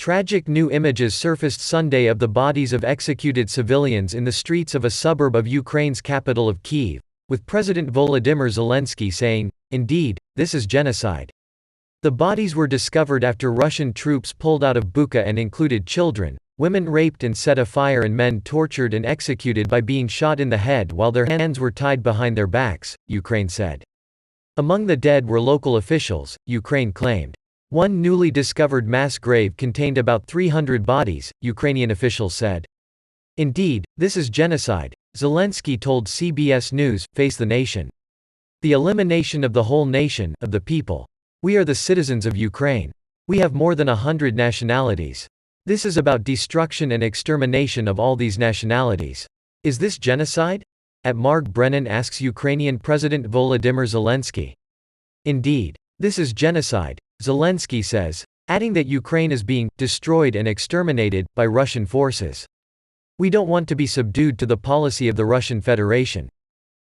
Tragic new images surfaced Sunday of the bodies of executed civilians in the streets of a suburb of Ukraine's capital of Kyiv, with President Volodymyr Zelensky saying, "Indeed, this is genocide." The bodies were discovered after Russian troops pulled out of Bucha and included children, women raped and set afire and men tortured and executed by being shot in the head while their hands were tied behind their backs, Ukraine said. Among the dead were local officials, Ukraine claimed. One newly discovered mass grave contained about 300 bodies, Ukrainian officials said. "Indeed, this is genocide," Zelensky told CBS News, Face the Nation. "The elimination of the whole nation, of the people. We are the citizens of Ukraine. We have more than 100 nationalities. This is about destruction and extermination of all these nationalities. Is this genocide?" At Marg Brennan asks Ukrainian President Volodymyr Zelensky. "Indeed, this is genocide," Zelensky says, adding that Ukraine is being destroyed and exterminated by Russian forces. "We don't want to be subdued to the policy of the Russian Federation.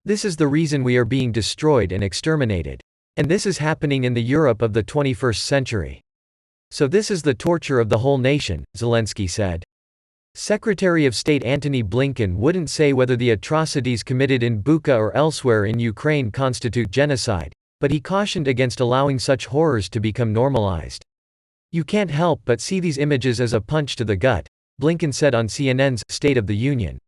This is the reason we are being destroyed and exterminated. And this is happening in the Europe of the 21st century. So this is the torture of the whole nation," Zelensky said. Secretary of State Antony Blinken wouldn't say whether the atrocities committed in Bucha or elsewhere in Ukraine constitute genocide, but he cautioned against allowing such horrors to become normalized. "You can't help but see these images as a punch to the gut," Blinken said on CNN's State of the Union.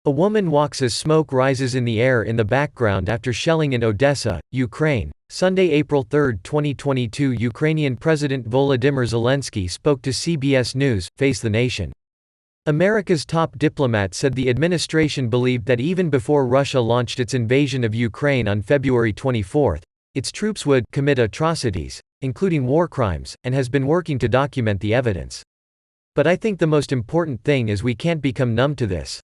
A woman walks as smoke rises in the air in the background after shelling in Odessa, Ukraine. Sunday, April 3, 2022. Ukrainian President Volodymyr Zelensky spoke to CBS News, Face the Nation. America's top diplomat said the administration believed that even before Russia launched its invasion of Ukraine on February 24, its troops would commit atrocities, including war crimes, and has been working to document the evidence. "But I think the most important thing is we can't become numb to this.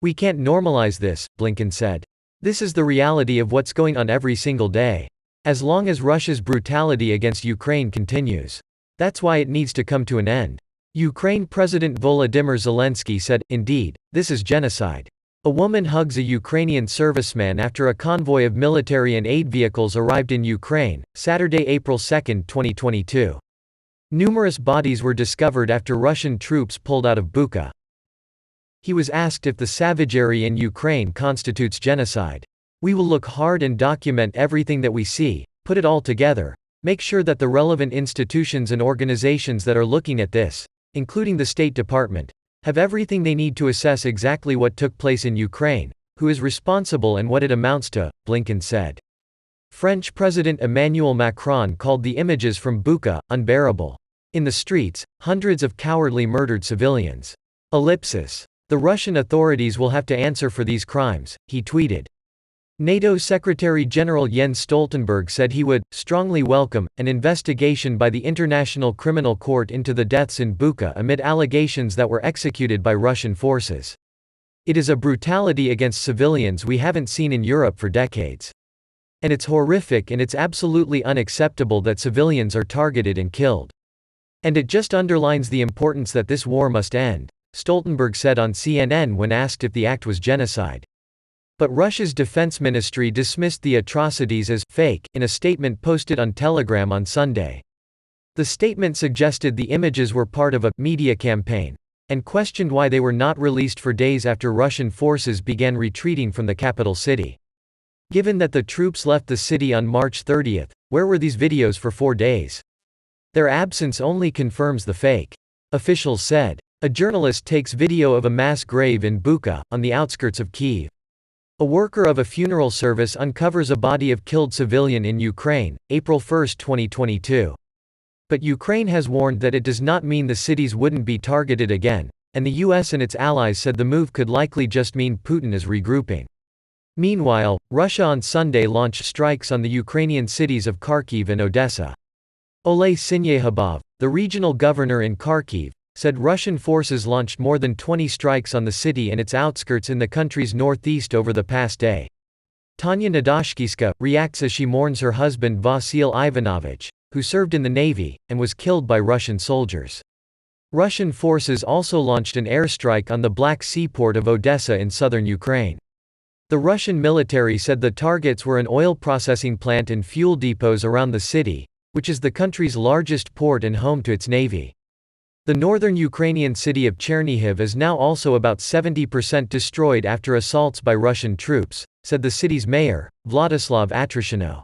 We can't normalize this," Blinken said. "This is the reality of what's going on every single day. As long as Russia's brutality against Ukraine continues. That's why it needs to come to an end." Ukraine President Volodymyr Zelensky said, "Indeed, this is genocide." A woman hugs a Ukrainian serviceman after a convoy of military and aid vehicles arrived in Ukraine, Saturday, April 2, 2022. Numerous bodies were discovered after Russian troops pulled out of Bucha. He was asked if the savagery in Ukraine constitutes genocide. "We will look hard and document everything that we see, put it all together, make sure that the relevant institutions and organizations that are looking at this, including the State Department, have everything they need to assess exactly what took place in Ukraine, who is responsible and what it amounts to," Blinken said. French President Emmanuel Macron called the images from Bucha unbearable. "In the streets, hundreds of cowardly murdered civilians. The Russian authorities will have to answer for these crimes," he tweeted. NATO Secretary-General Jens Stoltenberg said he would strongly welcome an investigation by the International Criminal Court into the deaths in Bucha amid allegations that were executed by Russian forces. "It is a brutality against civilians we haven't seen in Europe for decades. And it's horrific and it's absolutely unacceptable that civilians are targeted and killed. And it just underlines the importance that this war must end," Stoltenberg said on CNN when asked if the act was genocide. But Russia's defense ministry dismissed the atrocities as fake in a statement posted on Telegram on Sunday. The statement suggested the images were part of a media campaign, and questioned why they were not released for days after Russian forces began retreating from the capital city. Given that the troops left the city on March 30, where were these videos for 4 days? Their absence only confirms the fake, officials said. A journalist takes video of a mass grave in Bucha, on the outskirts of Kyiv. A worker of a funeral service uncovers a body of killed civilian in Ukraine, April 1, 2022. But Ukraine has warned that it does not mean the cities wouldn't be targeted again, and the US and its allies said the move could likely just mean Putin is regrouping. Meanwhile, Russia on Sunday launched strikes on the Ukrainian cities of Kharkiv and Odessa. Oleh Syniehubov, the regional governor in Kharkiv, said Russian forces launched more than 20 strikes on the city and its outskirts in the country's northeast over the past day. Tanya Nadashkiska reacts as she mourns her husband Vasil Ivanovich, who served in the Navy, and was killed by Russian soldiers. Russian forces also launched an airstrike on the Black Sea port of Odessa in southern Ukraine. The Russian military said the targets were an oil processing plant and fuel depots around the city, which is the country's largest port and home to its navy. The northern Ukrainian city of Chernihiv is now also about 70% destroyed after assaults by Russian troops, said the city's mayor, Vladislav Atrashino.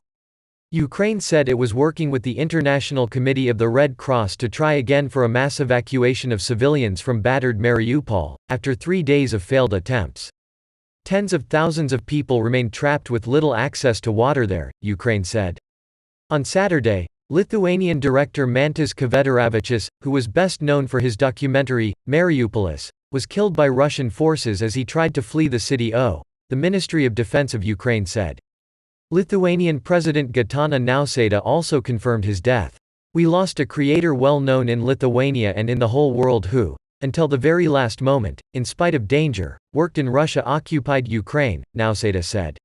Ukraine said it was working with the International Committee of the Red Cross to try again for a mass evacuation of civilians from battered Mariupol, after 3 days of failed attempts. Tens of thousands of people remain trapped with little access to water there, Ukraine said. On Saturday, Lithuanian director Mantas Kvedaravičius, who was best known for his documentary, Mariupolis, was killed by Russian forces as he tried to flee the city. The Ministry of Defense of Ukraine said. Lithuanian President Gitanas Nausėda also confirmed his death. "We lost a creator well known in Lithuania and in the whole world who, until the very last moment, in spite of danger, worked in Russia-occupied Ukraine," Nausėda said.